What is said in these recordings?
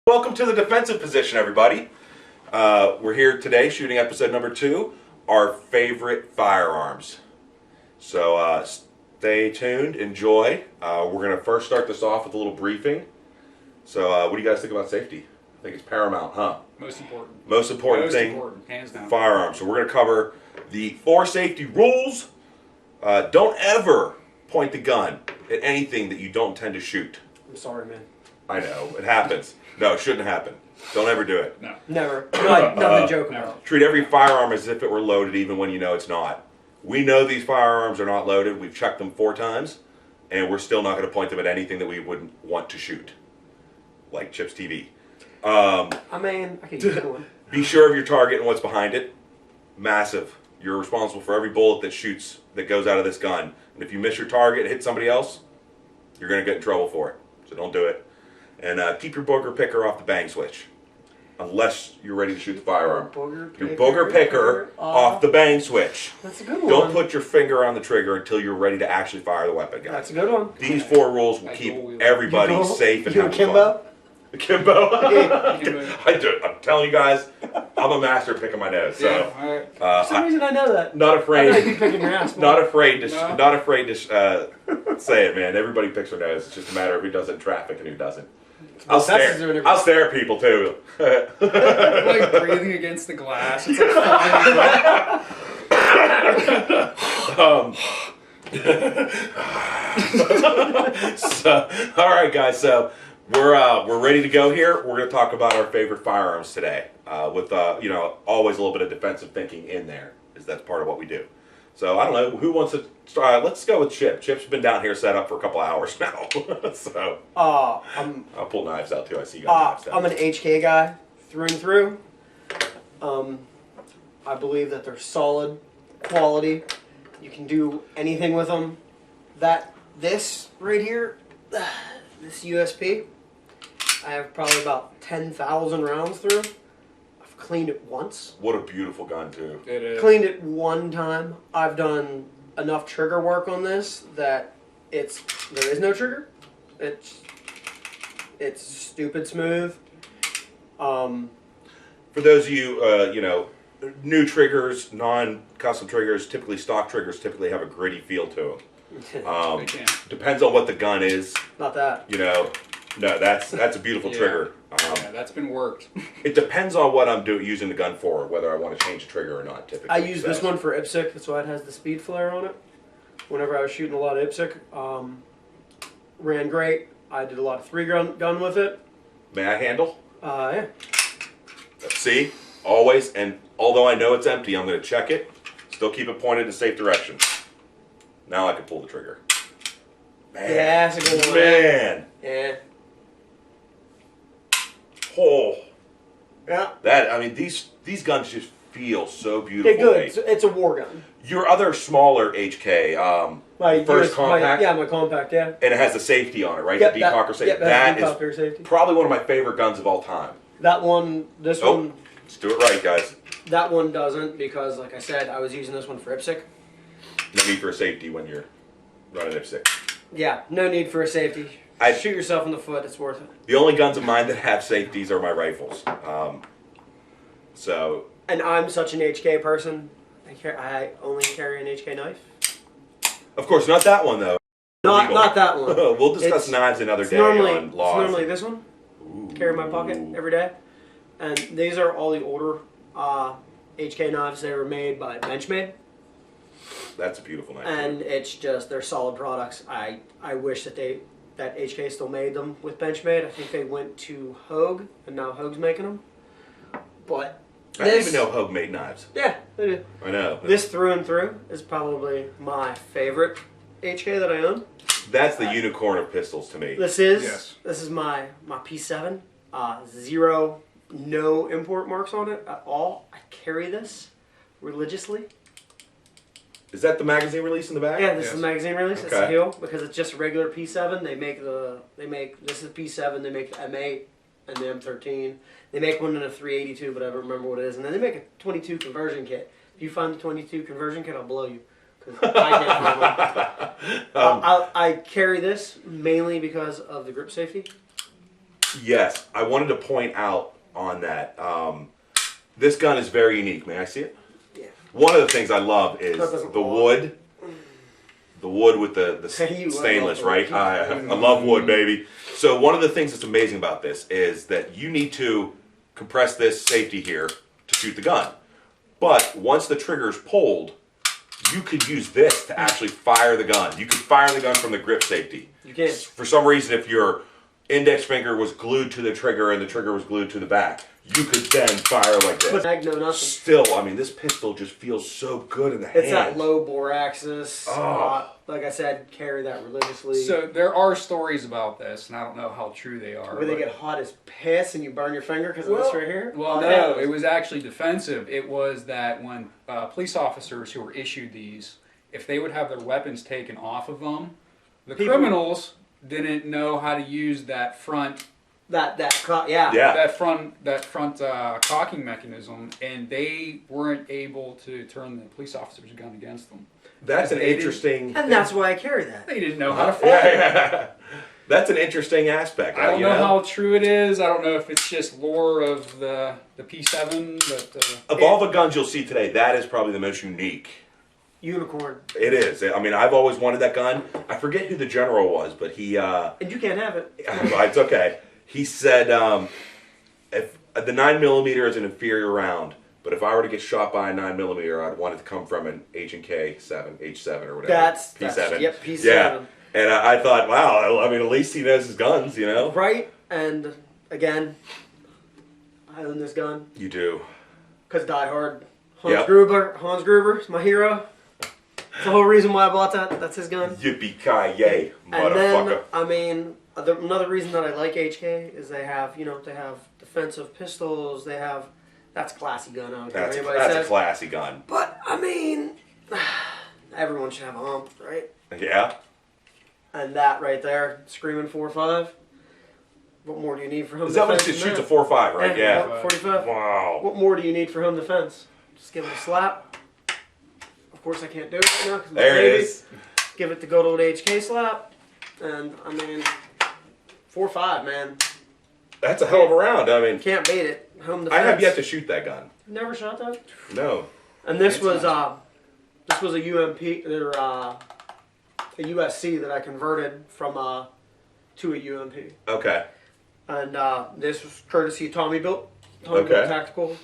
Welcome to the defensive position, everybody. We're here today shooting episode number 2, our favorite firearms. So stay tuned, enjoy. We're going to first start this off with a little briefing. So what do you guys think about safety? I think it's paramount, huh? Most important. Most important thing, hands down. firearms. So we're going to cover the 4 safety rules. Don't ever point the gun at anything that you don't intend to shoot. I'm sorry, man. I know, it happens. No, it shouldn't happen. Don't ever do it. No. Never. Nothing to joke about. Treat every firearm as if it were loaded, even when you know it's not. We know these firearms are not loaded. We've checked them 4 times, and we're still not going to point them at anything that we wouldn't want to shoot, like Chip's TV. I could use one. Be sure of your target and what's behind it. Massive. You're responsible for every bullet that goes out of this gun. And if you miss your target and hit somebody else, you're going to get in trouble for it. So don't do it. And keep your booger picker off the bang switch, unless you're ready to shoot the firearm. Your booger picker off the bang switch. That's a good one. Don't put your finger on the trigger until you're ready to actually fire the weapon, guys. That's a good one. These 4 rules will keep everybody safe and having Kimbo? fun. Kimbo? Kimbo. I'm telling you guys, I'm a master at picking my nose. So, Yeah, all right. For some reason, I know that. not afraid. I know you'd be picking your ass. Not afraid to. No. Not afraid to say it, man. Everybody picks their nose. It's just a matter of who does it in traffic and who doesn't. I'll stare at people too. Like breathing against the glass. It's like So, all right, guys. So we're ready to go here. We're going to talk about our favorite firearms today, with always a little bit of defensive thinking in there, because that's part of what we do. So I don't know who wants to start. Let's go with Chip. Chip's been down here set up for a couple hours now. So I'll pull knives out too. I see you got knives out. I'm an HK guy through and through. I believe that they're solid quality. You can do anything with them. This right here, this USP, I have probably about 10,000 rounds through. I've cleaned it once. What a beautiful gun too. it is. Cleaned it one time. I've done enough trigger work on this that there is no trigger. It's stupid smooth. For those of you, new triggers, non-custom triggers, typically stock triggers, typically have a gritty feel to them. They can. Depends on what the gun is. Not that. No, that's a beautiful Yeah. trigger. Yeah, that's been worked. It depends on what I'm using the gun for, whether I want to change the trigger or not. Typically, I use this one for IPSC. That's why it has the speed flare on it. Whenever I was shooting a lot of IPSC, ran great. I did a lot of 3-gun with it. May I handle? Yeah. See, always, and although I know it's empty, I'm going to check it. Still keep it pointed in a safe direction. Now I can pull the trigger. Man, Yeah, that's a good one. man. Yeah. Oh, Yeah. these guns just feel so They're beautiful. good. It's a war gun. Your other smaller HK, compact, my compact, yeah. and it has the safety on it, right? Yep, the decocker safety. Yep, that that is safety. probably one of my favorite guns of all time. That one, this one, Let's do it right, guys. that one doesn't because, like I said, I was using this one for IPSC. No need for a safety when you're running IPSC. Yeah, no need for a safety. Shoot yourself in the foot. It's worth it. The only guns of mine that have safeties are my rifles. And I'm such an HK person. I only carry an HK knife. Of course, not that one though. Illegal. Not that one. We'll discuss knives another day on laws. It's normally this one. Ooh. Carry in my pocket every day. And these are all the older HK knives. They were made by Benchmade. That's a beautiful knife. And it's just, they're solid products. I wish that HK still made them with Benchmade. I think they went to Hogue, and now Hogue's making them. But I didn't even know Hogue made knives. Yeah, they do. I know. This through and through is probably my favorite HK that I own. That's the unicorn of pistols to me. This is Yes. this is my P7. No import marks on it at all. I carry this religiously. Is that the magazine release in the back? Yeah, this is the magazine release. It's Okay. the heel because it's just a regular P7. This is P7. They make the M8 and the M13. They make one in a 382, but I don't remember what it is. And then they make a 22 conversion kit. If you find the 22 conversion kit, I'll blow you. Because I can't find one. I carry this mainly because of the grip safety. Yes, I wanted to point out on that. This gun is very unique. May I see it? Yeah. One of the things I love is That doesn't the fall. wood. The wood with the You stainless, love right? wood. I love wood, baby. So one of the things that's amazing about this is that you need to compress this safety here to shoot the gun. But once the trigger is pulled, you could use this to actually fire the gun. You could fire the gun from the grip safety. You can. For some reason, if your index finger was glued to the trigger and the trigger was glued to the back, you could then fire like this. But no, nothing. Still, I mean, this pistol just feels so good in the hand. It's that low bore axis. Oh. Like I said, carry that religiously. So there are stories about this, and I don't know how true they are. where they but- get hot as piss and you burn your finger because of this right here? Well, Oh, no, yeah. it was actually defensive. It was that when police officers who were issued these, if they would have their weapons taken off of them, the criminals didn't know how to use that front Yeah. that front cocking mechanism, and they weren't able to turn the police officer's gun against them. That's an They interesting. And that's why I carry that. They didn't know how to fire. Yeah. That's an interesting aspect. I don't you know how true it is. I don't know if it's just lore of the P7, but Of all the guns you'll see today, that is probably the most unique. Unicorn. It is. I mean, I've always wanted that gun. I forget who the general was, but he. And you can't have it. It's okay. He said, if the 9mm is an inferior round, but if I were to get shot by a 9mm, I'd want it to come from an H&K 7, H7 or whatever. That's P7. yep, P7. Yeah. And I thought, wow, I mean, at least he knows his guns, you know? Right? And again, I own this gun You do. because Die Hard. Hans Yep. Gruber is my hero. That's the whole reason why I bought that. That's his gun. Yippee-ki-yay, And motherfucker. then, I mean, another reason that I like HK is they have defensive pistols. They have, that's a classy gun. I don't care what That's anybody a says. classy gun. But, I mean, everyone should have a hump, right? Yeah? And that right there, screaming 4.5. What more do you need for home Is that what defense? it shoots a 4.5, right? Yeah. 45. Wow. What more do you need for home defense? Just give it a slap. Of course, I can't do it right now because my There it baby. is. Give it the good old HK slap, and I mean, 4.5, man. That's a hell of a round. I mean, Can't beat it. Home I defense. have yet to shoot that gun. Never shot that. No. And this It's was nice. this was a UMP or a USC that I converted from to a UMP, Okay. and this was courtesy Tommy Built. Tommy Okay. Built Tactical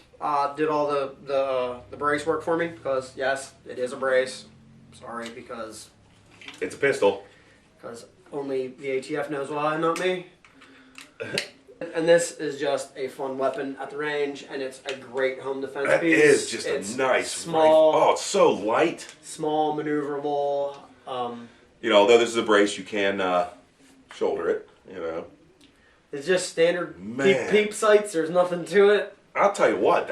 did all the brace work for me because yes, it is a brace. Sorry, because It's a pistol. only the ATF knows why, not me. And this is just a fun weapon at the range, and it's a great home defense That piece. is just It's a nice small, rifle. Oh, it's so light. small, maneuverable. You know, although this is a brace, you can shoulder it. You know, It's just standard Man. peep sights. There's nothing to it. I'll tell you what.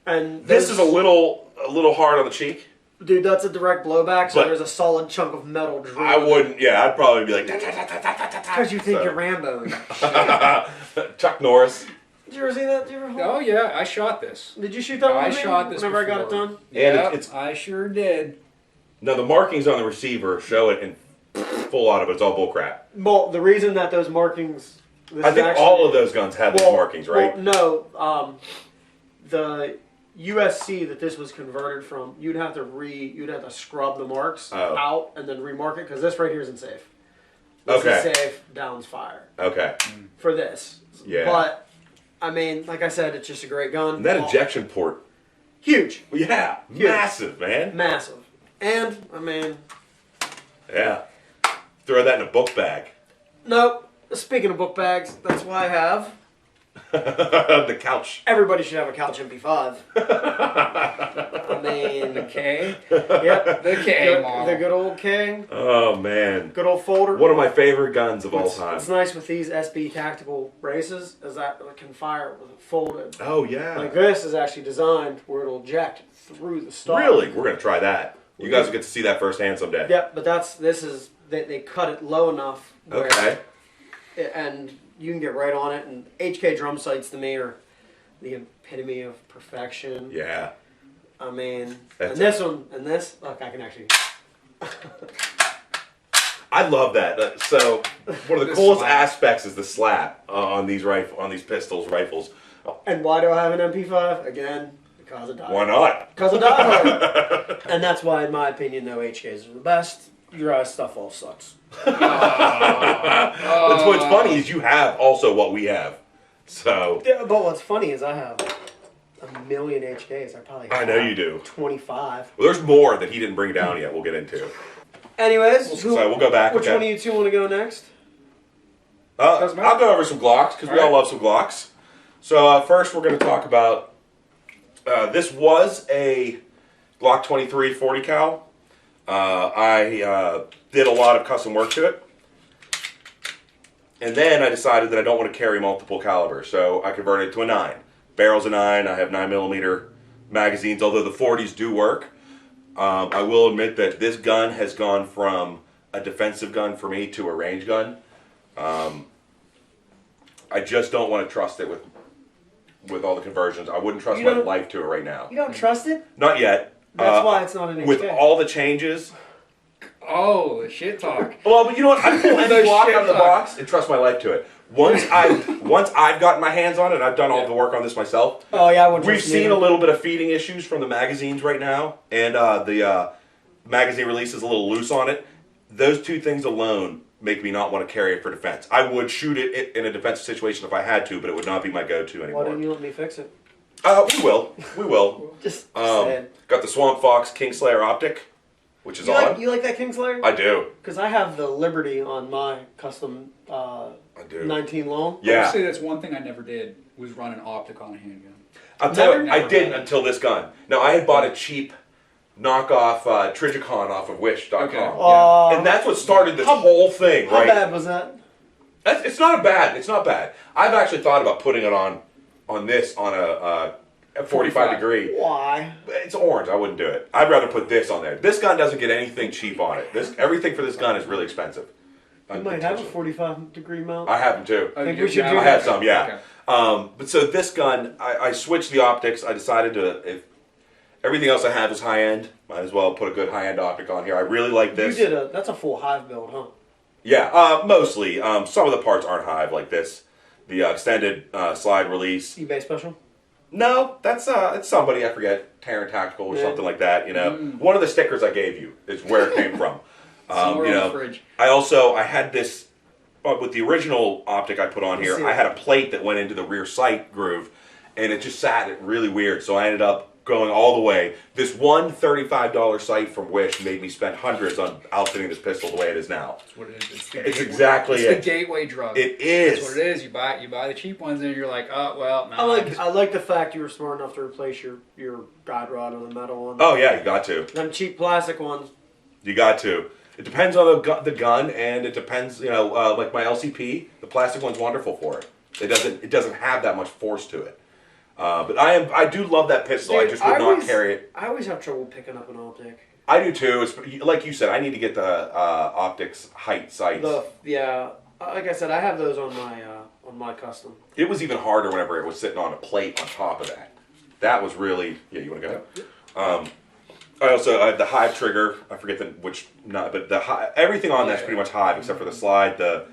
And This is a little hard on the cheek. dude. That's a direct blowback. So But- there's a solid chunk of metal drill. I wouldn't. Yeah, I'd probably be like Because you think So. you're Rambo. Chuck Norris. Did you ever see that? Did you ever hold? oh yeah, I shot this. Did you shoot that one? I with me shot this whenever I got it before. done. And Yeah, it's- I sure did. Now the markings on the receiver show it in full auto, but it's all bullcrap. Well, the reason that those markings. This I is think actually, all of those guns have those markings, right? Well, no. The USC that this was converted from, you'd have to scrub the marks Oh. out and then remark it because this right here isn't safe. This Okay. is safe. Downs fire Okay. for this. Yeah. But I mean, like I said, it's just a great gun. And that Oh, ejection port. huge, Yeah. Huge. Massive, man. massive, and I mean, Yeah. Throw that in a book bag. nope. Speaking of book bags, that's why I have. The couch. Everybody should have a couch MP5. I mean, K. yep. The K model. The good old King. Oh man. Good old folder. One of my favorite guns of all What's time. nice with these SB tactical braces is that it can fire with it folded. Oh yeah. Like this is actually designed where it'll eject through the stock. Really? We're gonna try that. You guys will get to see that firsthand someday. Yep, but they cut it low enough where Okay. and you can get right on it. And HK drum sights to me are the epitome of perfection. Yeah. I mean, That's and this one, and this, look, I can actually. I love that. So one of the The coolest slap. aspects is the slap on these pistols, rifles. And why do I have an MP5? Again, because of die. Why not? Because of die hard. And that's why, in my opinion, no HKs are the best. Your guys' stuff all sucks. That's what's funny is you have also what we have. So Yeah, but what's funny is I have a million HKs. I probably have I know you do. 25. Well, there's more that he didn't bring down yet. We'll get into. Anyways, So we'll go back. Which Okay. one of you two want to go next? Doesn't matter. I'll go over some Glocks because we all love some Glocks. So first, we're going to talk about. This was a Glock 23 40 cal. I did a lot of custom work to it, and then I decided that I don't want to carry multiple calibers, so I converted it to a 9. Barrel's a 9. I have 9mm magazines, although the 40s do work. I will admit that this gun has gone from a defensive gun for me to a range gun. I just don't want to trust it with all the conversions. I wouldn't trust You my don't- life to it right now. You don't trust it? Not yet. That's why it's not an With HK. all the changes. Oh, shit talk. Well, but you know what? I pull any The block shit out of the talk. box and trust my life to it. Once I've gotten my hands on it, I've done all the work on this myself. Oh, yeah, I wouldn't We've trust seen either. a little bit of feeding issues from the magazines right now, and the magazine release is a little loose on it. Those two things alone make me not want to carry it for defense. I would shoot it in a defensive situation if I had to, but it would not be my go-to Why anymore. didn't you let me fix it? We will. Just saying. Got the Swamp Fox Kingslayer optic, which is on. You like that Kingslayer? I do. Because I have the Liberty on my custom I do. 19 long. I would Yeah. say that's one thing I never did was run an optic on a handgun. I'll tell you, Never I didn't done it. until this gun. Now, I had bought a cheap knockoff Trigicon off of Wish.com. Okay. And that's what started this whole thing, How right? bad was that? It's not bad. It's not bad. I've actually thought about putting it on this on a 45 degree. Why? It's orange. I wouldn't do it. I'd rather put this on there. This gun doesn't get anything cheap on it. Everything for this gun is really expensive. You might have a 45-degree mount. I have them too. Oh, think you- we should yeah, do I had some, yeah. Okay. But so this gun, I switched the optics. I decided if everything else I have is high end, might as well put a good high end optic on here. I really like this. That's a full hive build, huh? Yeah, mostly. Some of the parts aren't hive like this. The extended slide release. eBay special? No, that's it's somebody I forget, Terran Tactical or Yeah. something like that. You know, one of the stickers I gave you is where it came from. Somewhere you on know, the fridge. I had this with the original optic I put on Let's see here. I it. had a plate that went into the rear sight groove, and it just sat it really weird. So I ended up going all the way. This one $35 sight from Wish made me spend hundreds on outfitting this pistol the way it is now. That's what it is. It's, It's exactly it's it. the gateway drug. It is. That's what it is. You buy the cheap ones and you're like, oh well. Nah, I like the fact you were smart enough to replace your guide rod with a metal one. Oh yeah, you got to. Them cheap plastic ones. You got to. It depends on the gun, and it depends. You know, like my LCP, the plastic one's wonderful for it. It doesn't have that much force to it. But I do love that pistol. I Dude, just would not carry it. I always have trouble picking up an optic. I do too. It's, like you said, I need to get the optics height sights. Like I said, I have those on my custom. It was even harder whenever it was sitting on a plate on top of that. That was really you want to go? I also have the hive trigger. I forget everything on that's pretty much hive except for the slide. The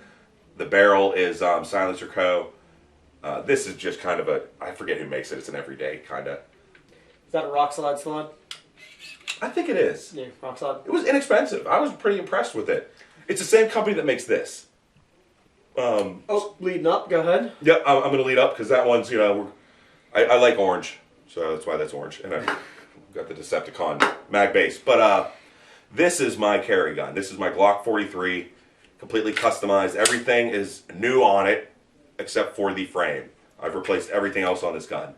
barrel is Silencer Co. This is just kind of I forget who makes it. It's an everyday kind of. Is that a rock slide? I think it is. Yeah, rock slide. It was inexpensive. I was pretty impressed with it. It's the same company that makes this. Leading up. Go ahead. Yeah, I'm going to lead up because that one's, I like orange. So that's why that's orange. And I've got the Decepticon mag base. But this is my carry gun. This is my Glock 43. Completely customized. Everything is new on it except for the frame. I've replaced everything else on this gun.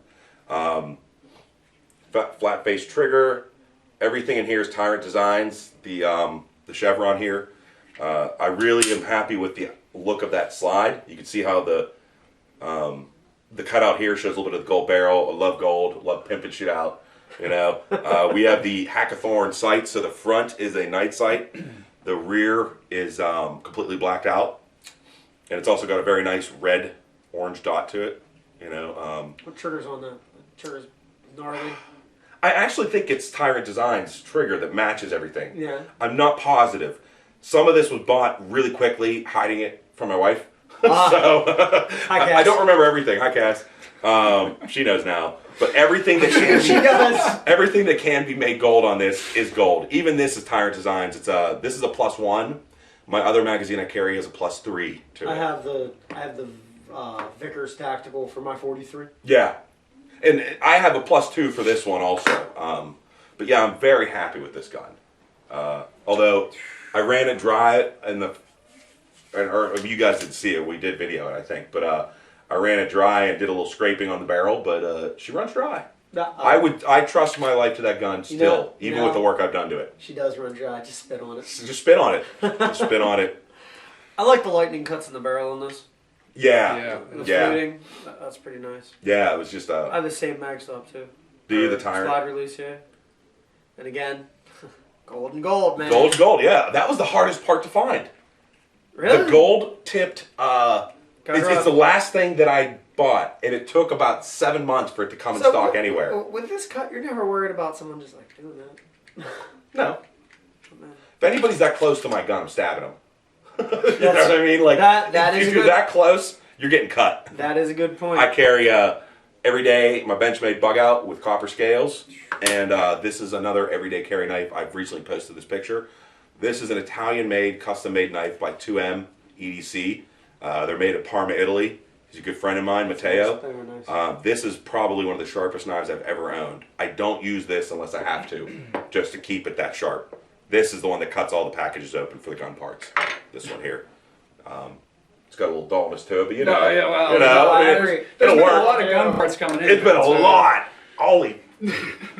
Flat face trigger. Everything in here is Tyrant Designs. The chevron here. I really am happy with the look of that slide. You can see how the cutout here shows a little bit of the gold barrel. I love gold. Love pimping shit out. We have the Hackathorn sight. So the front is a night sight. The rear is completely blacked out, and it's also got a very nice red orange dot to it. What trigger's on that? The trigger's gnarly. I actually think it's Tyrant Designs trigger that matches everything. Yeah. I'm not positive. Some of this was bought really quickly, hiding it from my wife. So Hi, Cass. I don't remember everything. Hi, Cass. She knows now. But everything that She does. everything that can be made gold on this is gold. Even this is Tyrant Designs. This is a +1. My other magazine I carry is a +3 to it. I have the Vickers Tactical for my 43. Yeah, and I have a +2 for this one also. But yeah, I'm very happy with this gun. Although I ran it dry or you guys didn't see it. We did video it, I think. But I ran it dry and did a little scraping on the barrel. But she runs dry. I trust my life to that gun still, even with the work I've done to it. She does run dry. Just spit on it. Just spit on it. Just spit on it. I like the lightning cuts in the barrel on this. Yeah. The fluting, that's pretty nice. Yeah, it was just I have the same mag stop too. Do you, the Tyrant? Slide release, yeah. And again, gold and gold, man. Gold, yeah. That was the hardest part to find. Really? The gold tipped, it's the last thing that I bought, and it took about 7 months for it to come in stock anywhere. With this cut, you're never worried about someone just like doing that. No. If anybody's that close to my gun, I'm stabbing them. You know what I mean? Like, if you're that close, you're getting cut. That is a good point. I carry every day my Benchmade bug out with copper scales, and this is another everyday carry knife. I've recently posted this picture. This is an Italian-made, custom-made knife by 2M EDC. They're made at Parma, Italy. He's a good friend of mine, Matteo. Nice. This is probably one of the sharpest knives I've ever owned. I don't use this unless I have to, just to keep it that sharp. This is the one that cuts all the packages open for the gun parts. This one here. It's got a little dullness to it, but it'll work. A lot of gun parts coming in. It's been a lot. Holy.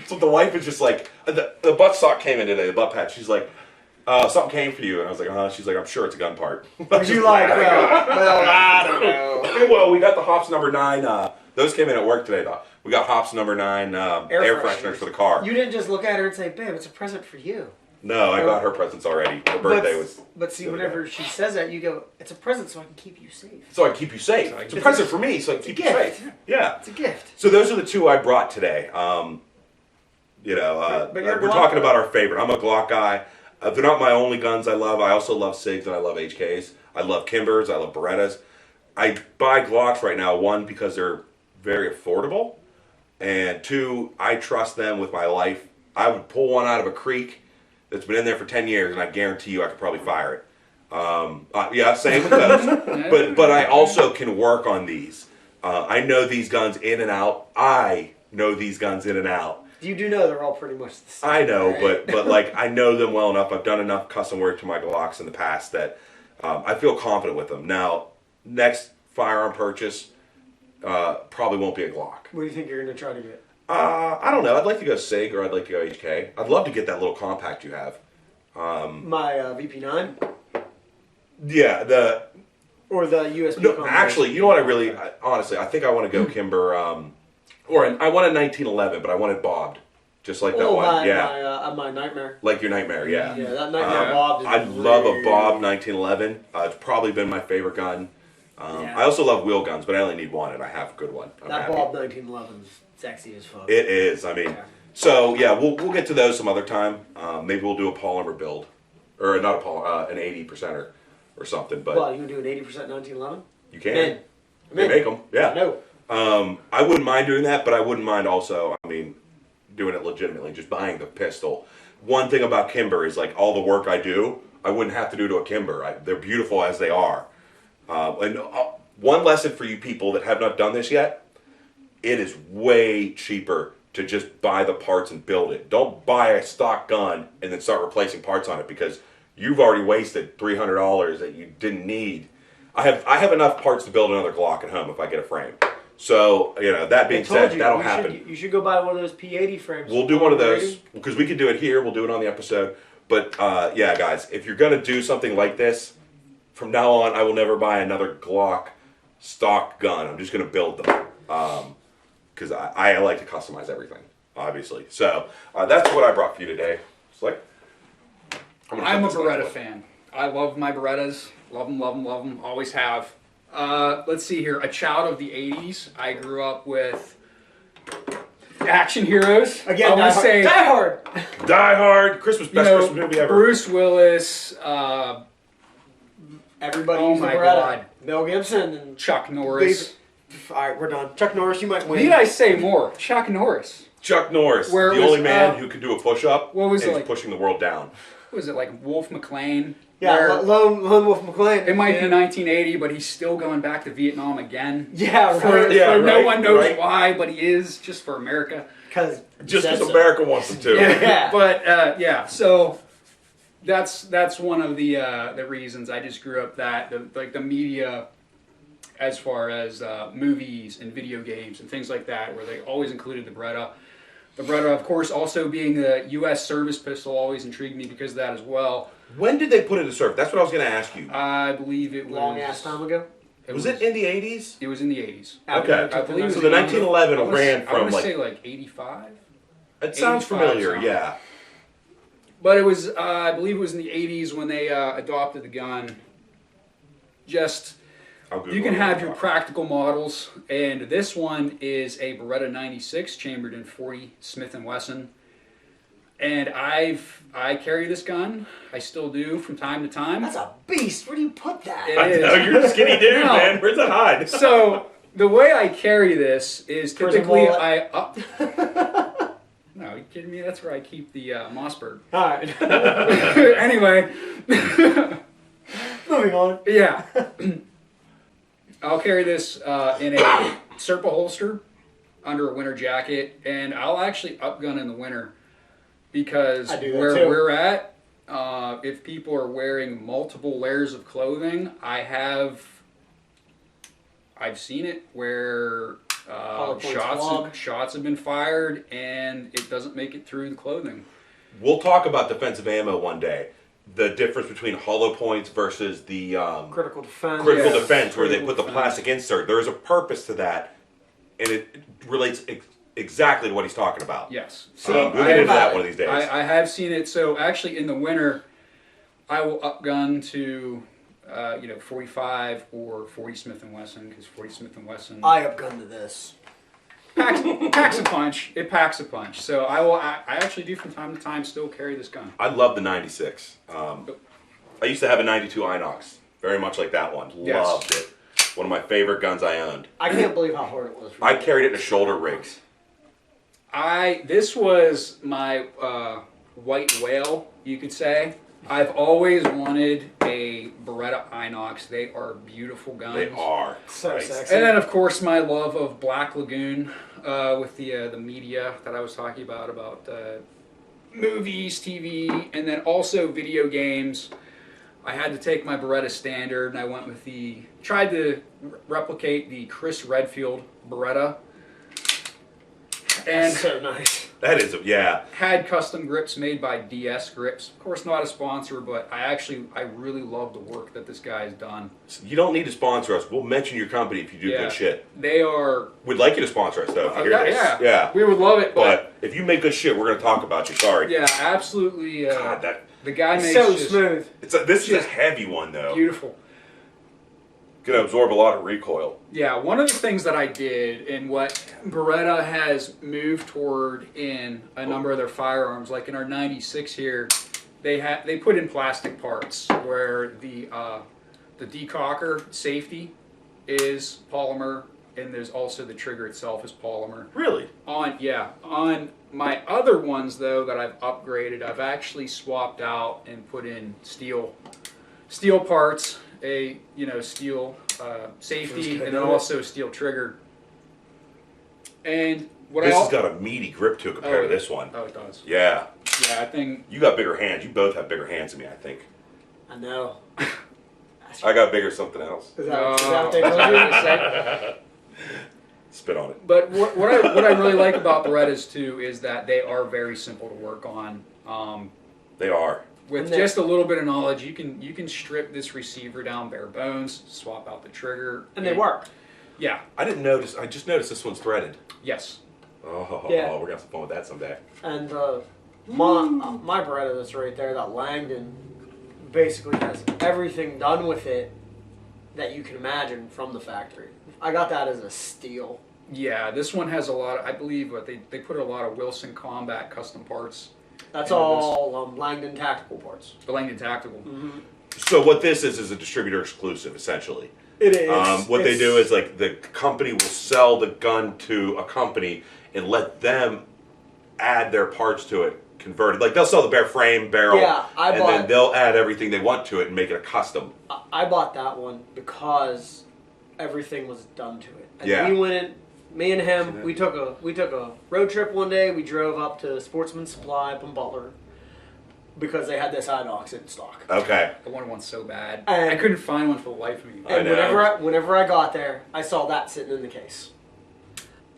So the wife was just like, the buttstock came in today, the butt patch. She's like, something came for you. And I was like, she's like, I'm sure it's a gun part. Was you like, well, I don't know. Well, we got the Hops number 9. Those came in at work today, though. We got Hops number 9 air fresheners for the car. You didn't just look at her and say, babe, it's a present for you. No, I got her presents already. Her birthday was... But see, whenever she says that, you go, it's a present so I can keep you safe. So I can keep you safe. It's a present for me so I can keep you safe. Yeah. It's a gift. So those are the two I brought today. But we're talking about our favorite. I'm a Glock guy. They're not my only guns I love. I also love SIGs and I love HKs. I love Kimbers. I love Berettas. I buy Glocks right now, 1, because they're very affordable, and 2, I trust them with my life. I would pull one out of a creek that's been in there for 10 years, and I guarantee you I could probably fire it. Yeah, same with those. but I also can work on these. I know these guns in and out. You do know they're all pretty much the same. I know, right? but like I know them well enough. I've done enough custom work to my Glocks in the past that I feel confident with them. Now, next firearm purchase probably won't be a Glock. What do you think you're going to try to get? I don't know. I'd like to go SIG or I'd like to go HK. I'd love to get that little compact you have. My VP9? Yeah, Or the USB No, actually, you know what honestly, I think I want to go Kimber, I want a 1911, but I want it bobbed. Just like that one. My Nightmare. Like your Nightmare, yeah. Yeah, that Nightmare bobbed. I love a bobbed 1911. It's probably been my favorite gun. I also love wheel guns, but I only need one, and I have a good one. That bobbed 1911 is sexy as fuck. It is. I mean, so yeah, we'll get to those some other time. Maybe we'll do a polymer build, or not a polymer, an 80%er or something. But well, you can do an 80% 1911. You can. They make them. Yeah. No. I wouldn't mind doing that, but I wouldn't mind also. I mean, doing it legitimately, just buying the pistol. One thing about Kimber is like all the work I do, I wouldn't have to do to a Kimber. They're beautiful as they are. And one lesson for you people that have not done this yet, it is way cheaper to just buy the parts and build it. Don't buy a stock gun and then start replacing parts on it because you've already wasted $300 that you didn't need. I have enough parts to build another Glock at home if I get a frame. So, that being said, that'll happen. You should go buy one of those P80 frames. We'll do one of those because we could do it here. We'll do it on the episode. But, yeah, guys, if you're going to do something like this, from now on, I will never buy another Glock stock gun. I'm just going to build them because I like to customize everything, obviously. So, that's what I brought for you today. Slick? I'm a Beretta fan. I love my Berettas. Love them, always have. Let's see here. A child of the 80s. I grew up with Action heroes. Again, I would say Die Hard. Die Hard, Christmas, best Christmas movie ever. Bruce Willis, Everybody Oh used the my Beretta. God. Mel Gibson and Chuck Norris. All right, we're done. Chuck Norris, you might win. Need I say more? Chuck Norris. Chuck Norris, Where the it was, only man who can do a push-up what was and it he's like? pushing the world down. What was it like Wolf McLean? Yeah, Where Lone Wolf McLean. it might be 1980, but he's still going back to Vietnam again. Yeah, For, right. Yeah, for no right, one knows right. why, but he is just for America. Because Just because America wants him to. Yeah. But yeah, so that's one of the reasons I just grew up that the media, as far as movies and video games and things like that, where they always included the Beretta. The Beretta, of course, also being the U.S. service pistol, always intrigued me because of that as well. When did they put it to service? That's what I was going to ask you. I believe it was long ass time ago. Was it in the 80s? It was in the 80s. Okay. I believe it was So the 1911 I wanna ran say- I from want to like... say like 85. It sounds 85 familiar, something. yeah. But it was, I believe it was in the 80s when they adopted the gun. Just, I'll Google you can it. have your practical models, and this one is a Beretta 96 chambered in 40 Smith & Wesson. And I carry this gun. I still do from time to time. That's a beast. Where do you put that? It I is. know, you're a skinny dude, No. man. Where's that hide? So the way I carry this is Prison typically wallet. I up. No, are you kidding me? That's where I keep the Mossberg. All right. Anyway, Moving on. yeah, I'll carry this in a Serpa holster under a winter jacket, and I'll actually upgun in the winter because I do that where too. we're at, if people are wearing multiple layers of clothing, I've seen it where Hollow points clog. shots have been fired and it doesn't make it through the clothing. We'll talk about defensive ammo one day. The difference between hollow points versus the Critical defense. critical Yeah. defense, where they Critical put the defense. plastic insert. There is a purpose to that, and it relates exactly to what he's talking about. Yes. So, We'll get into that one of these days. I have seen it. So actually, in the winter, I will upgun to 45 or 40 Smith & Wesson, because 40 Smith & Wesson I upgun to this. packs a punch. It packs a punch. So I actually do from time to time still carry this gun. I love the 96. I used to have a 92 Inox, very much like that one. Yes. Loved it. One of my favorite guns I owned. I can't believe how hard it was. For I you. carried it in a shoulder rigs. This was my white whale, you could say. I've always wanted a Beretta Inox. They are beautiful guns. They are. So Christ. sexy. And then, of course, my love of Black Lagoon with the media that I was talking about movies, TV, and then also video games. I had to take my Beretta Standard, and I went with tried to replicate the Chris Redfield Beretta. And That's so nice. That is, yeah. had custom grips made by DS Grips. Of course, not a sponsor, but I really love the work that this guy has done. You don't need to sponsor us. We'll mention your company if you do good shit. They are. We'd like you to sponsor us, though, if you hear Yeah, this. yeah. We would love it, But if you make good shit, we're going to talk about you. Sorry. yeah, absolutely. God, The guy It's makes so just smooth. this is a heavy one, though. beautiful. Going to absorb a lot of recoil. Yeah, one of the things that I did and what Beretta has moved toward in a number of their firearms, like in our 96 here, they put in plastic parts where the decocker safety is polymer, and there's also the trigger itself is polymer. Really? On my other ones though that I've upgraded, I've actually swapped out and put in steel parts, steel safety, and then also steel trigger. And This has got a meaty grip to it compared to this one. Oh, it does. Yeah. Yeah, I think. You got bigger hands. You both have bigger hands than me, I think. I know. I got bigger something else. Is that what they told you? Spit on it. But what I really like about Berettas too is that they are very simple to work on. They are. With just a little bit of knowledge, you can strip this receiver down bare bones, swap out the trigger, And they work. Yeah. I didn't notice. I just noticed this one's threaded. Yes. Oh, Yeah. we're going to have some fun with that someday. And my Beretta that's right there, that Langdon, basically has everything done with it that you can imagine from the factory. I got that as a steal. Yeah, this one has a lot. I believe they put a lot of Wilson Combat custom parts. That's into all Langdon tactical parts. this. Langdon Tactical. Mm-hmm. So what this is a distributor exclusive, essentially. It is. What they do is like the company will sell the gun to a company and let them add their parts to it, convert it. Like they'll sell the bare frame, barrel, Yeah, then they'll add everything they want to it and make it a custom. I bought that one because everything was done to it. And Yeah. we went in, me and him, we took a road trip one day. We drove up to Sportsman Supply up in Butler because they had this IDOX in stock. Okay. I wanted one so bad. And- I couldn't find one for the life of me. I And know. whenever I got there, I saw that sitting in the case.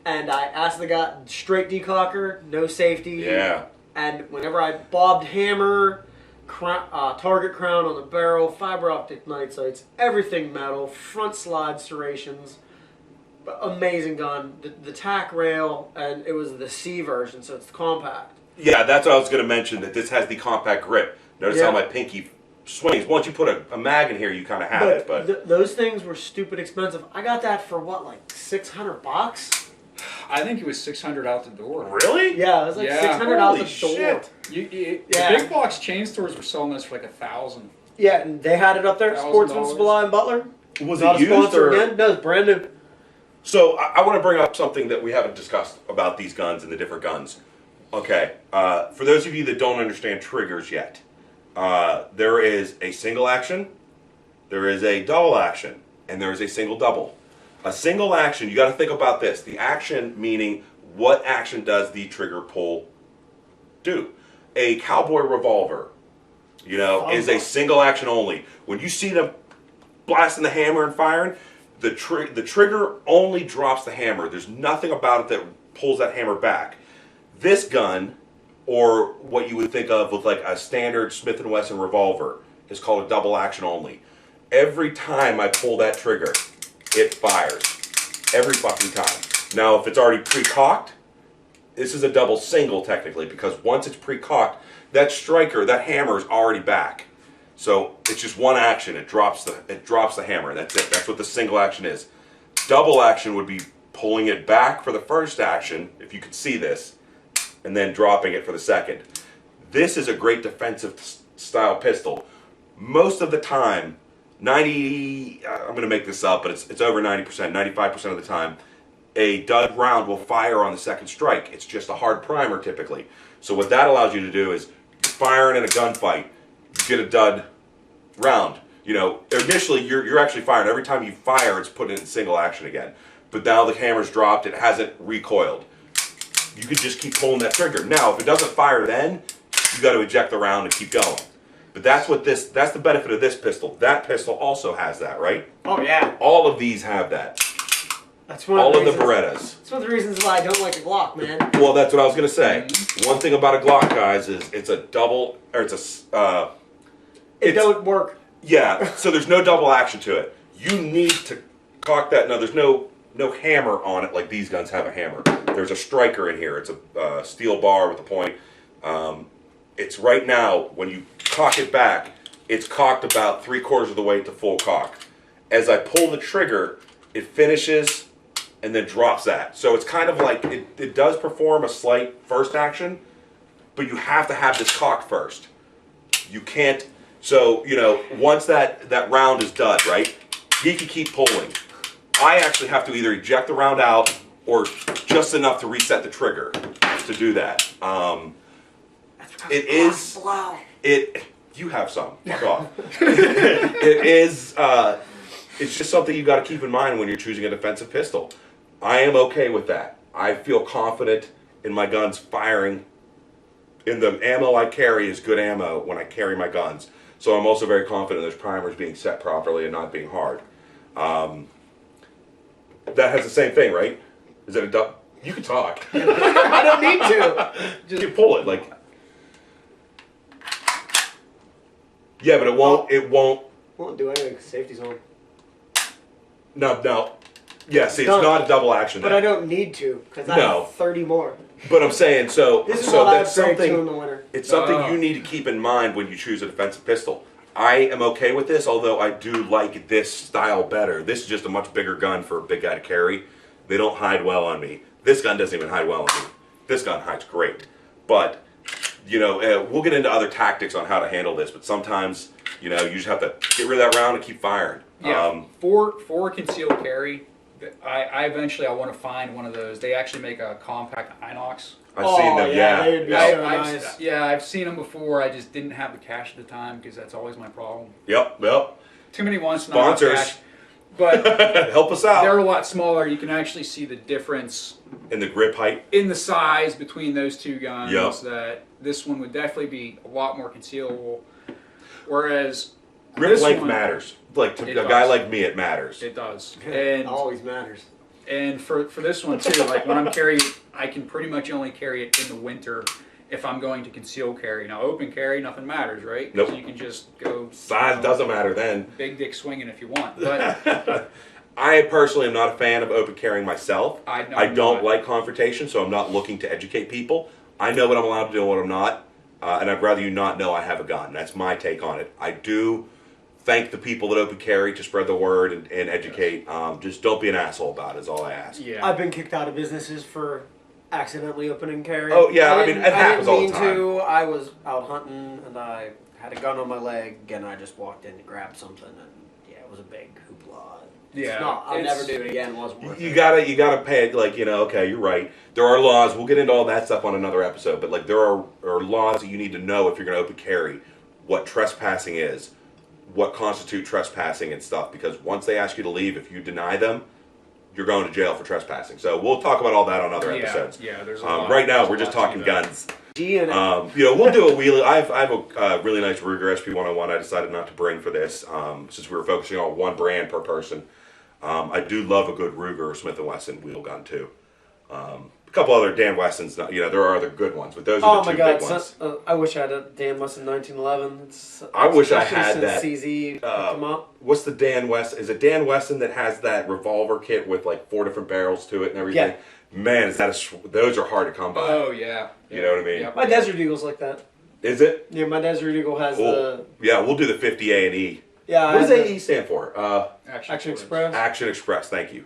And I asked the guy, straight decocker, no safety. Yeah. And whenever I bobbed hammer, target crown on the barrel, fiber optic night sights, everything metal, front slide serrations, amazing gun. The tack rail, and it was the C version, so it's compact. Yeah, that's what I was going to mention, that this has the compact grip. Notice Yeah. how my pinky swings. Once you put a mag in here, you kind of have it. But those things were stupid expensive. I got that for what, like $600? I think it was 600 out the door. really? Yeah, it was like Yeah. 600 out the Holy door. shit. Yeah. The big box chain stores were selling this for like 1,000. Yeah, and they had it up there at Sportsman $1,000. Supply in Butler. Was Not it a used sponsor or? again. No, it's brand new. So I want to bring up something that we haven't discussed about these guns and the different guns. Okay, for those of you that don't understand triggers yet, there is a single action, there is a double action, and there is a single double. A single action, you got to think about this. The action meaning what action does the trigger pull do? A cowboy revolver, is a single action only. When you see them blasting the hammer and firing, the trigger only drops the hammer. There's nothing about it that pulls that hammer back. This gun, or what you would think of with like a standard Smith & Wesson revolver, is called a double action only. Every time I pull that trigger, it fires. Every fucking time. Now, if it's already pre-cocked, this is a double single technically, because once it's pre-cocked, that striker, that hammer is already back. So it's just one action. It drops the hammer. That's it. That's what the single action is. Double action would be pulling it back for the first action, if you could see this, and then dropping it for the second. This is a great defensive style pistol. Most of the time, I'm going to make this up, but it's over 90%, 95% of the time, a dud round will fire on the second strike. It's just a hard primer typically. So what that allows you to do is firing in a gunfight, you get a dud round. Initially you're actually firing. Every time you fire, it's putting it in single action again. But now the hammer's dropped, it hasn't recoiled. You can just keep pulling that trigger. Now, if it doesn't fire then, you got to eject the round and keep going. But that's the benefit of this pistol. That pistol also has that, right? Oh yeah, All of these have that. that's one. All of of the the reasons, Berettas. That's one of the reasons why I don't like a Glock, man. Well, that's what I was going to say. One thing about a Glock, guys, is it's a double, or It it's- don't work. yeah, so there's no double action to it. You need to cock that. Now, there's no hammer on it like these guns have a hammer. There's a striker in here. It's a steel bar with a point. It's right now, when you cock it back, it's cocked about 3/4 of the way to full cock. As I pull the trigger, it finishes and then drops that. So it's kind of like, it does perform a slight first action, but you have to have this cocked first. You can't, so, once that round is done, right, you can keep pulling. I actually have to either eject the round out or just enough to reset the trigger to do that. It is, you have some, fuck off. It is, it's just something you got to keep in mind when you're choosing a defensive pistol. I am okay with that. I feel confident in my guns firing. In the ammo I carry is good ammo when I carry my guns. So I'm also very confident those primers being set properly and not being hard. That has the same thing, right? Is it a you can talk. I don't need to. Just you pull it like. Yeah, but it won't. It won't. Won't do anything. Safety's on. No. Yeah, see, it's Done. not a double action. But then. I don't need to because I No. have 30 more. But I'm saying so. This is so what I that's upgrade to in something. the winter. It's something Oh. you need to keep in mind when you choose a defensive pistol. I am okay with this, although I do like this style better. This is just a much bigger gun for a big guy to carry. They don't hide well on me. This gun doesn't even hide well on me. This gun hides great. But, we'll get into other tactics on how to handle this, but sometimes, you just have to get rid of that round and keep firing. Yeah, for concealed carry, I eventually want to find one of those. They actually make a compact inox. I've seen them, they would be so nice. I've seen them before. I just didn't have the cash at the time because that's always my problem. Yep. Too many ones, not enough Sponsors. cash. But Help us out. they're a lot smaller. You can actually see the difference In the grip height. in the size between those two guns. Yep. That this one would definitely be a lot more concealable. Whereas Grip this length one, matters. Like, to It a does. guy like me, it matters. It does. It And always matters. And for this one too, like when I'm carrying, I can pretty much only carry it in the winter if I'm going to conceal carry. Now open carry, nothing matters, right? 'Cause Nope. you can just go Size doesn't matter then. big dick swinging if you want. But I personally am not a fan of open carrying myself. I know I I'm don't not. like confrontation, so I'm not looking to educate people. I know what I'm allowed to do and what I'm not, and I'd rather you not know I have a gun. That's my take on it. I do thank the people that open carry to spread the word and educate. Just don't be an asshole about it is all I ask. yeah, I've been kicked out of businesses for accidentally opening carry. Oh, yeah, I mean, didn't- it happens all the didn't mean to. I was out hunting and I had a gun on my leg and I just walked in to grab something and yeah, it was a big hoopla. Yeah, I'll it's- never do it again. It wasn't worth You it. gotta pay it, like, okay, you're right. There are laws. We'll get into all that stuff on another episode, but like there are laws that you need to know if you're gonna open carry, what trespassing is, what constitutes trespassing and stuff. Because once they ask you to leave, if you deny them, you're going to jail for trespassing. So we'll talk about all that on other episodes. Yeah, there's a lot. Right now, there's a we're just lot to talking that. guns. G and We'll do a wheelie. I have a really nice Ruger SP 101 I decided not to bring for this since we were focusing on one brand per person. I do love a good Ruger or Smith & Wesson wheel gun too. A couple other Dan Wessons, there are other good ones, but those are oh the my two god, big ones. I wish I had a Dan Wesson 1911. I wish I especially had since that. CZ picked them up. What's the Dan Wesson? Is it Dan Wesson that has that revolver kit with like 4 different barrels to it and everything? Yeah. Man, those are hard to come by. Oh yeah, You know what I mean? Yep. My Desert Eagle's like that. Is it? Yeah, my Desert Eagle has Cool. Yeah, we'll do the 50 A and E. yeah. What does I have AE stand for? Action Express. Action Express. Thank you.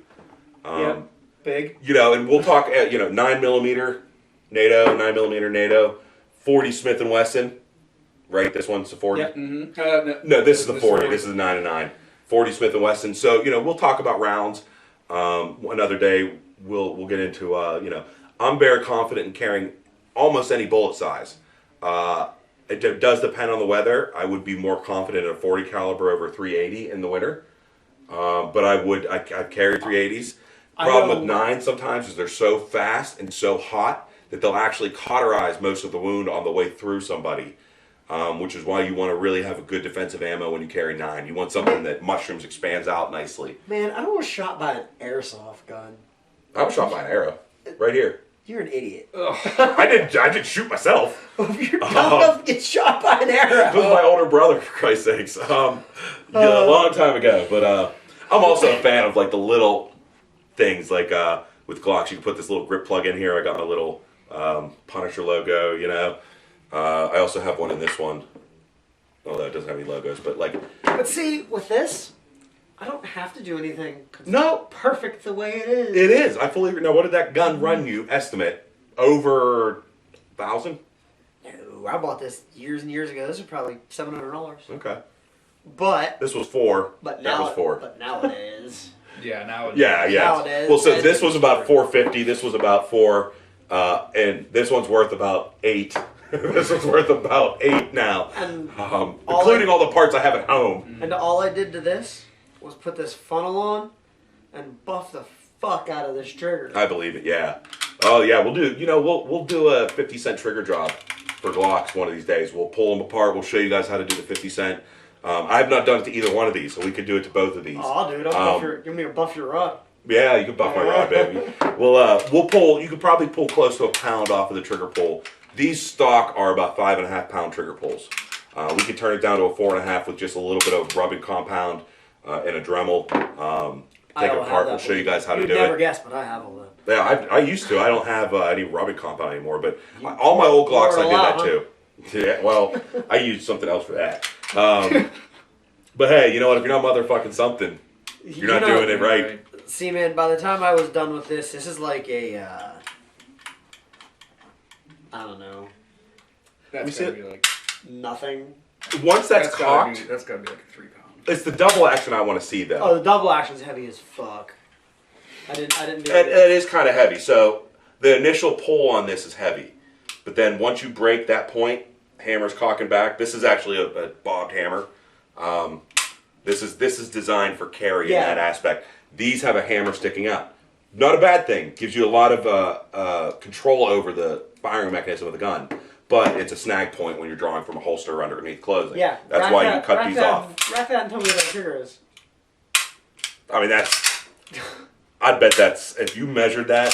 Yeah, big. And we'll talk. 9mm NATO, 9mm NATO, 40 Smith and Wesson. Right, this one's the 40. Yep. No, this is the 40. This is the 9 and 9. 40 Smith and Wesson. So we'll talk about rounds another day. We'll get into I'm very confident in carrying almost any bullet size. It does depend on the weather. I would be more confident in a 40 caliber over 380 in the winter. But I've carried 380s. Problem with 9 sometimes is they're so fast and so hot that they'll actually cauterize most of the wound on the way through somebody. Which is why you want to really have a good defensive ammo when you carry 9. You want something that mushrooms expands out nicely. Man, I was shot by an airsoft gun. I was shot by an arrow right here. You're an idiot. I didn't shoot myself. You're dumb enough to get shot by an arrow. It was my older brother, for Christ's sakes. A long time ago. But I'm also a fan of like the little things, like with Glocks. You can put this little grip plug in here. I got my little Punisher logo. I also have one in this one, although it doesn't have any logos. But like, But see, with this, I don't have to do anything. 'Cause no, it's perfect the way it is. it is. I fully agree. Now, what did that gun run you? Estimate over 1,000. No, I bought this years and years ago. This is probably $700. Okay. But This was 4. but that now was 4. but nowadays. Yeah, now. Yeah. Nowadays, Well, so that's this was about 450. This was about 4, and this one's worth about 8. This one's worth about 8 now, And including all the parts I have at home. And all I did to this was put this funnel on and buff the fuck out of this trigger. I believe it. Yeah. Oh yeah. We'll do. We'll do a 50-cent trigger job for Glocks one of these days. We'll pull them apart. We'll show you guys how to do the 50-cent. I've not done it to either one of these, so we could do it to both of these. Oh, dude, I'll give me a buff your rod. Yeah, you can buff my rod, baby. We'll pull. You could probably pull close to a pound off of the trigger pull. These stock are about 5.5 pound trigger pulls. We can turn it down to a 4.5 with just a little bit of rubbing compound and a Dremel. Take it apart. We'll show you guys how to do You'd never it. guess, but I have all that. Yeah, I used to. I don't have any rubbing compound anymore, but all my old Glocks I did that too. Yeah, well, I used something else for that. But hey, you know what? If you're not motherfucking something, you're not doing it right. See, man, by the time I was done with this is like a, I don't know, That's see gotta it? be like nothing. Once that's cocked, that's gotta be like a 3 pound. it's the double action I want to see though. Oh, the double action's heavy as fuck. I didn't do It is kind of heavy. So the initial pull on this is heavy, but then once you break that point, hammer's cocking back. This is actually a bobbed hammer. This is designed for carry in that aspect. These have a hammer sticking out. Not a bad thing. Gives you a lot of control over the firing mechanism of the gun. But it's a snag point when you're drawing from a holster underneath clothing. Yeah. That's why you cut these off. Rack that and tell me what that trigger is. I mean, that's... I'd bet that's... If you measured that,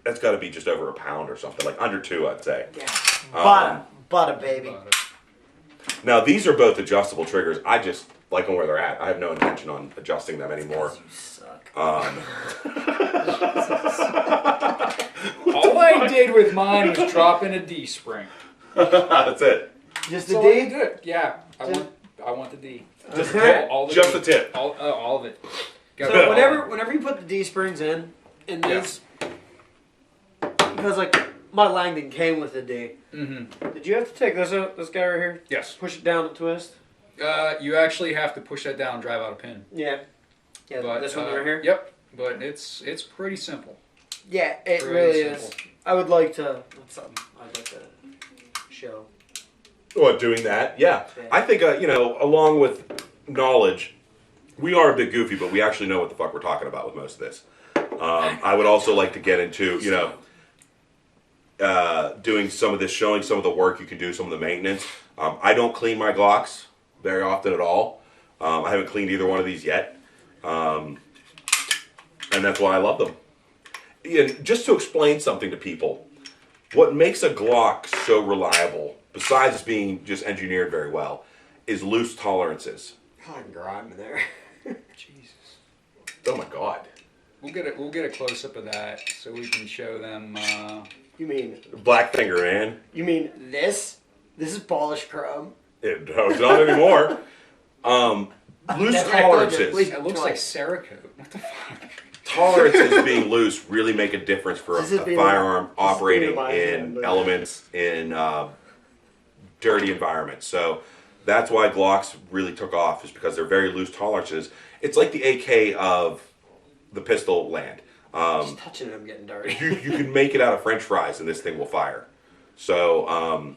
that's got to be just over a pound or something. Like under 2, I'd say. Yeah. Butter, baby. Now, these are both adjustable triggers. I just like them where they're at. I have no intention on adjusting them anymore. You suck. All I did with mine was drop in a D spring. That's it. Just That's the all I D? did. Yeah, I want the D. Just Okay. All the Just D. the tip. All of it. Got So all whenever you put the D springs in these, because like my Langdon came with a D. Mm-hmm. Did you have to take this guy right here? Yes. Push it down and twist. You actually have to push that down and drive out a pin. Yeah. Yeah. But, this one right here. Yep. But it's pretty simple. Yeah, it Pretty really simple. is. I would like to. That's something I'd like to show. What, doing that? Yeah. Yeah. I think, along with knowledge, we are a bit goofy, but we actually know what the fuck we're talking about with most of this. I would also like to get into, doing some of this, showing some of the work you can do, some of the maintenance. I don't clean my Glocks very often at all. I haven't cleaned either one of these yet. And that's why I love them. And just to explain something to people, what makes a Glock so reliable, besides being just engineered very well, is loose tolerances. I can grime in there. Jesus. Oh my god. We'll get a close up of that so we can show them. You mean Black finger, man. this? This is polished chrome. It's not anymore. Loose Never tolerances. It looks like Cerakote. What the fuck? Tolerances being loose really make a difference for a This is being- firearm this is operating being my in hand, but- elements in dirty environments. So that's why Glocks really took off, is because they're very loose tolerances. It's like the AK of the pistol land. Just touching it, I'm getting dirty. You can make it out of French fries and this thing will fire. So,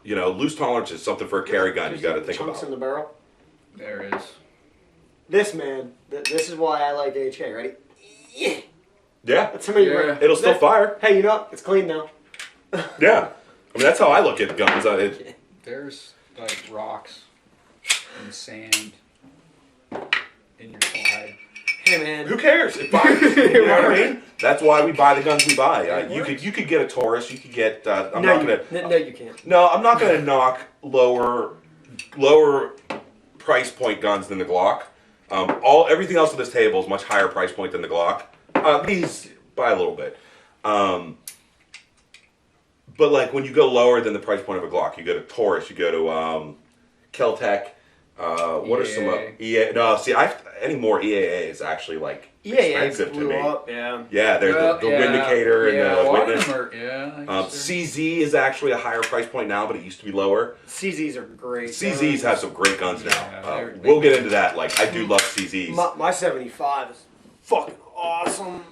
loose tolerance is something for a carry gun you got to think Chunks about. in the barrel. There it is. This man. This is why I like HA. Ready? Yeah. Yeah, That's how many. Yeah. it'll still fire. Hey, you know what? It's clean now. Yeah, I mean that's how I look at guns. There's like rocks and sand in your slide. Hey, man. Who cares? It fires. You know what I mean? That's why we buy the guns we buy. You could get a Taurus. You could get. I'm not you can't. No, I'm not gonna knock lower price point guns than the Glock. Everything else on this table is much higher price point than the Glock. These by a little bit. But like when you go lower than the price point of a Glock, you go to Taurus, you go to Keltec. What are some EA? No, see, any more EAA is actually like expensive to me. Up, yeah. Yeah, there's the Vindicator and a the lot of Witness. them are, CZ is actually a higher price point now, but it used to be lower. CZs are great. CZs have some great guns now. Yeah, We'll get into that. Like I do love CZs. My 75 is fucking awesome.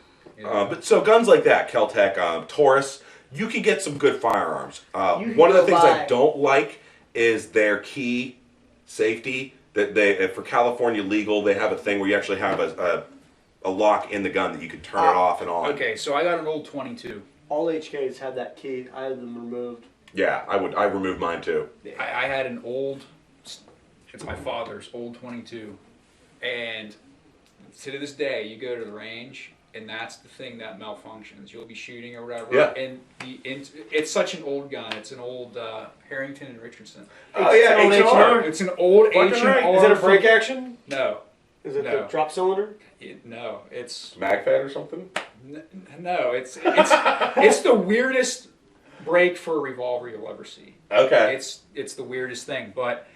But so guns like that, Keltec, Taurus, you can get some good firearms. You can One of the go things buy- I don't like is their key safety. That they, for California legal, they have a thing where you actually have a lock in the gun that you can turn it off and on. Okay, so I got an old 22. All HKs had that key. I had them removed. Yeah, I removed mine too. I had an old, it's my father's old 22, and to this day, you go to the range, and that's the thing that malfunctions. You'll be shooting or whatever, Yeah. and it's such an old gun. It's an old Harrington and Richardson. Oh yeah, It's an HR. It's an old Fucking H&R. right. Is it a break action? No, Is it No. the drop cylinder? no, it's MagFed or something? no, it's it's the weirdest break for a revolver you'll ever see. Okay. It's the weirdest thing, but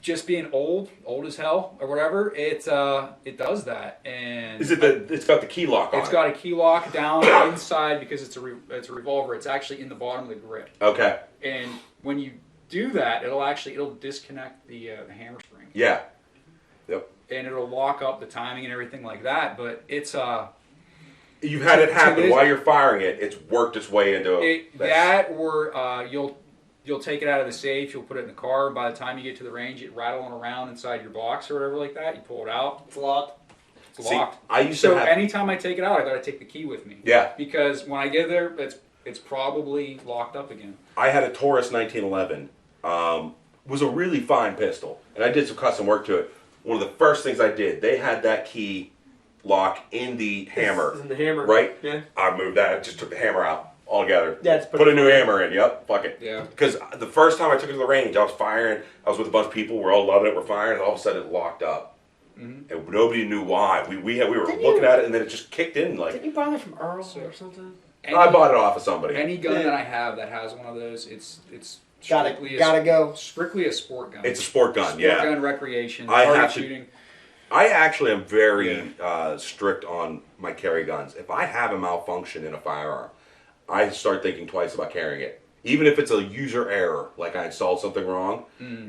just being old as hell or whatever, it does that. And Is it it's got the key lock on it's it? got a key lock down inside because it's a revolver. It's actually in the bottom of the grip. Okay. And when you do that, it'll disconnect the hammer spring. Yeah. Yep. And it'll lock up the timing and everything like that. But it's You've had it happen this- while you're firing it. It's worked its way into that, or you'll take it out of the safe. You'll put it in the car. And by the time you get to the range, it rattling around inside your box or whatever like that. You pull it out. It's locked. It's locked. I used So to have. anytime I take it out, I got to take the key with me. Yeah. Because when I get there, it's probably locked up again. I had a Taurus 1911. Was a really fine pistol, and I did some custom work to it. One of the first things I did, they had that key lock in the hammer. It's in the hammer. Right? Yeah. I moved that. I just took the hammer out altogether. Yeah, it's put a new hammer in. Yep. Fuck it. Yeah. Because the first time I took it to the range, I was firing. I was with a bunch of people. We're all loving it. We're firing, and all of a sudden it locked up. Mm-hmm. And nobody knew why. We were Didn't looking you- at it, and then it just kicked in. Like Didn't you buy that from Earl or something? I bought it off of somebody. Any gun Yeah. that I have that has one of those, it's Gotta strictly go. strictly a sport gun. It's a sport gun. Sport Yeah. gun recreation. I target have to- shooting. I actually am very strict on my carry guns. If I have a malfunction in a firearm, I start thinking twice about carrying it. Even if it's a user error, like I installed something wrong,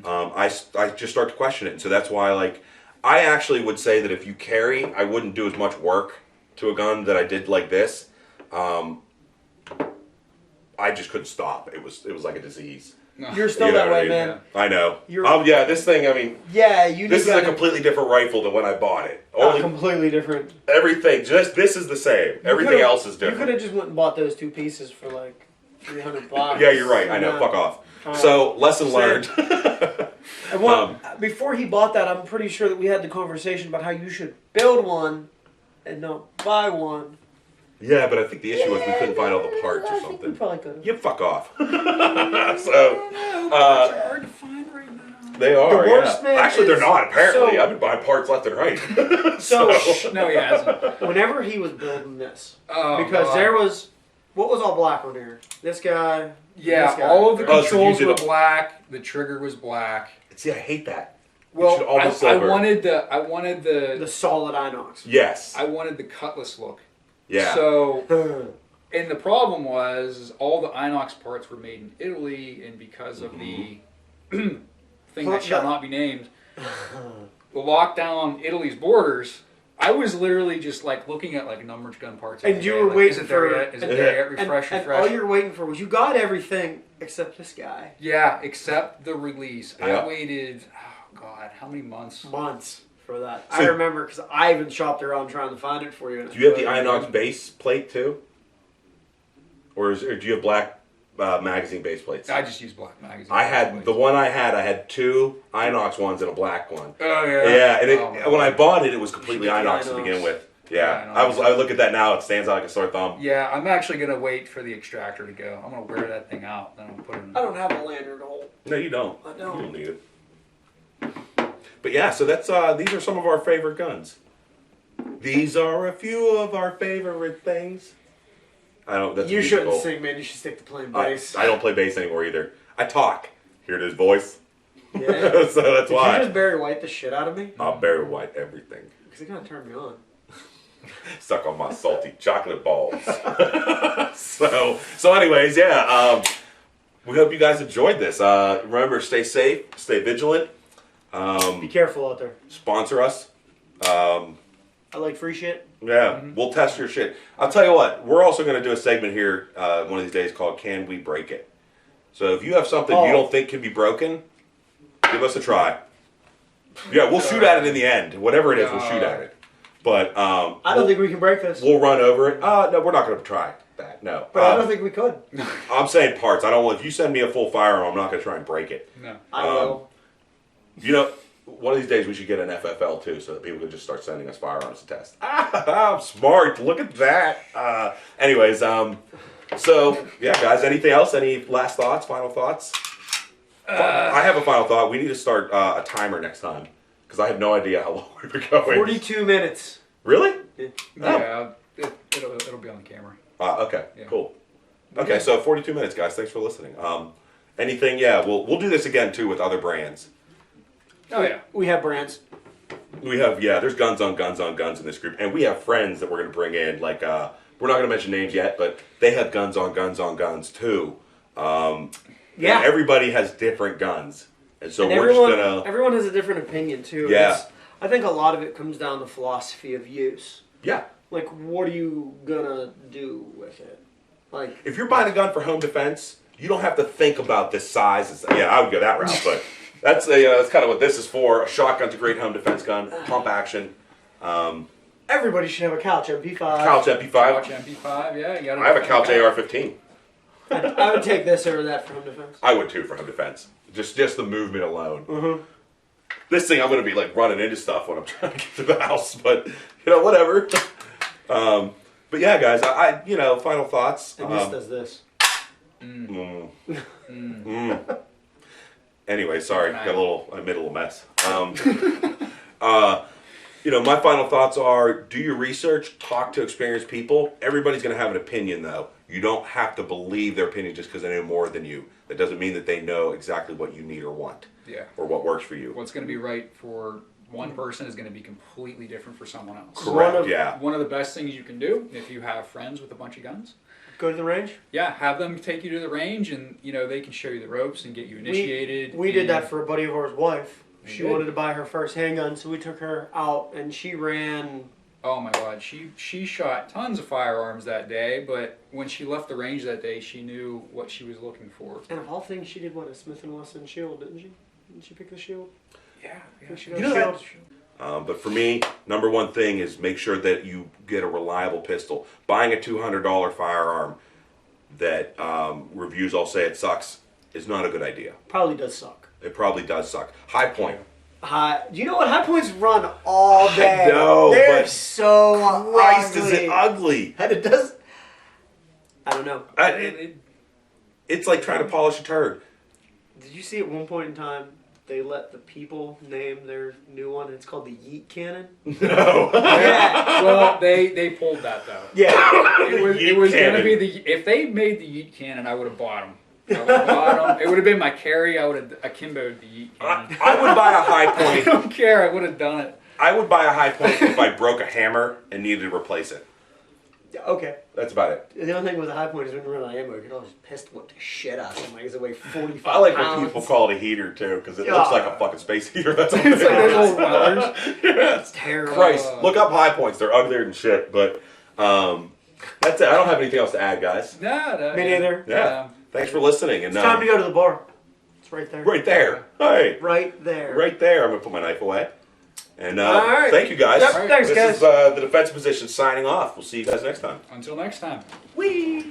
I just start to question it. And so that's why, like, I actually would say that if you carry, I wouldn't do as much work to a gun that I did like this. I just couldn't stop. It was like a disease. You're still You know that what I way, mean? man. I know. You're- Yeah, this thing, I mean, Yeah, you this is got a completely different rifle than when I bought it. Only completely different. everything, just this is the same. Everything else is You could different. have just went and bought those two pieces for like $300. Yeah, you're right. I know. Fuck off. So, lesson learned. And before he bought that, I'm pretty sure that we had the conversation about how you should build one and not buy one. Yeah, but I think the issue was we couldn't find all the parts or I think we something. probably could have. You fuck off. So, Parts are hard to find right now. they are. The worst, Yeah. man, Actually, they're is- not. Apparently, so- I've been buying parts left and right. So, No, he hasn't. whenever he was building this, Oh, because God. there was, what was all black on here? This guy. Yeah, this guy. all of the Oh, so you controls did were a- black. The trigger was black. See, I hate that. Well, should all be I silver. wanted the the solid inox. Yes. I wanted the cutlass look. Yeah. So, and the problem was all the inox parts were made in Italy, and because of the thing that shall not be named, the lockdown Italy's borders. I was literally just like looking at like numbered gun parts. And every you day, were like, waiting is it there for- yet? Is it and- there yet? and, Refresh, and refresh. all you're waiting for was you got everything except this guy. Yeah, except the release. Yeah. I waited. Oh God, how many months? Months for that. So- I remember because I even shopped around trying to find it for you. Do you have the Inox base plate too? Or do you have black magazine base plates? I just use black magazine. I had the one I had two Inox ones and a black one. Oh yeah. Yeah, and Oh, when I bought it, it was completely You should get Inox the to Inox. begin with. Yeah, Yeah, Inox. I look at that now; it stands out like a sore thumb. Yeah, I'm actually gonna wait for the extractor to go. I'm gonna wear that thing out, then I'm gonna put it in. I don't have a lanyard hole. No, you don't. I don't. You don't need it. But yeah, so that's these are some of our favorite guns. These are a few of our favorite things. I don't. That's You shouldn't musical. sing, man. You should stick to playing I bass. don't play bass anymore either. I talk. Hear this voice. Yeah. So that's Did why. you just Barry White the shit out of me? I'll Barry White everything. Because it kind of turned me on. Stuck on my salty chocolate balls. so anyways, yeah. We hope you guys enjoyed this. Remember, stay safe, stay vigilant. Be careful out there. Sponsor us. I like free shit. Yeah, we'll test your shit. I'll tell you what. We're also going to do a segment here one of these days called "Can We Break It?" So if you have something you don't think can be broken, give us a try. Yeah, we'll shoot at it in the end. Whatever it is, we'll shoot at it. But I don't think we can break this. we'll run over it. No, we're not going to try that. No. But I don't think we could. I'm saying parts. I don't want. If you send me a full firearm, I'm not going to try and break it. No. I will. You know, one of these days we should get an FFL too, so that people can just start sending us firearms to test. I'm smart. Look at that. Anyways, so yeah, guys. Anything else? Any last thoughts? Final thoughts? I have a final thought. We need to start a timer next time because I have no idea how long we've been going. 42 minutes. Really? Yeah, it'll be on the camera. Okay. Yeah. Cool. Okay, so 42 minutes, guys. Thanks for listening. Anything? Yeah, we'll do this again too with other brands. Oh yeah. We have brands. We have, there's guns on guns on guns in this group. And we have friends that we're going to bring in. Like, we're not going to mention names yet, but they have guns on guns on guns too. And everybody has different guns. And so we're just going to... Everyone has a different opinion too. Yeah. I think a lot of it comes down to philosophy of use. Yeah. Like, what are you gonna do with it? Like, If you're buying a gun for home defense, you don't have to think about this size. Yeah, I would go that route, but that's kind of what this is for. A shotgun's a great home defense gun, pump action. everybody should have a couch MP5. Couch MP5. Couch MP5, yeah. You gotta I have a couch AR-15. I would take this over that for home defense. I would too for home defense. Just the movement alone. Mm-hmm. This thing, I'm going to be like running into stuff when I'm trying to get to the house, but whatever. But yeah, guys, I final thoughts. And this does this. Anyway, sorry, I made a little mess. My final thoughts are: do your research, talk to experienced people. Everybody's going to have an opinion, though. You don't have to believe their opinion just because they know more than you. That doesn't mean that they know exactly what you need or want. Yeah. Or what works for you. What's going to be right for one person is going to be completely different for someone else. Correct. One of the best things you can do if you have friends with a bunch of guns. Go to the range? Yeah, have them take you to the range, and they can show you the ropes and get you initiated. We did that for a buddy of ours' wife. She did? wanted to buy her first handgun, so we took her out, and she ran. Oh my God, she shot tons of firearms that day, but when she left the range that day, she knew what she was looking for. And of all things, she did a Smith & Wesson shield, didn't she? Didn't she pick the shield? Yeah. She got a shield. But for me, number one thing is make sure that you get a reliable pistol. Buying a $200 firearm that reviews all say it sucks is not a good idea. Probably does suck. It probably does suck. High Point. Do you know what High Points run all day? I know, They're but so Christ, ugly. is it ugly? And it does. I don't know. It's like trying to polish a turd. Did you see at one point in time they let the people name their new one? It's called the Yeet Cannon. No. Yeah. Well, they pulled that though. Yeah. It was going to be if they made the Yeet Cannon, I would have bought them. It would have been my carry. I would have akimboed the Yeet Cannon. I would buy a High I Point. don't care. I would have done it. I would buy a High Point if I broke a hammer and needed to replace it. Okay. That's about it. The only thing with a High Point is when you run out of ammo, you can always pistol whip the shit out of somebody because it weighs 45 I like pounds. when people call it a heater too, because it looks like a fucking space heater. That's all It's like those old it Wellers. is. It's terrible. Christ, look up High Points. They're uglier than shit. But that's it. I don't have anything else to add, guys. No, Me neither. Yeah. Thanks for listening. And It's time to go to the bar. It's right there. right there. Hey, Right there. right there. I'm gonna put my knife away. And All right. thank you guys. Yep, thanks, this guys. is the defensive position signing off. We'll see you guys next time. Until next time. Wee.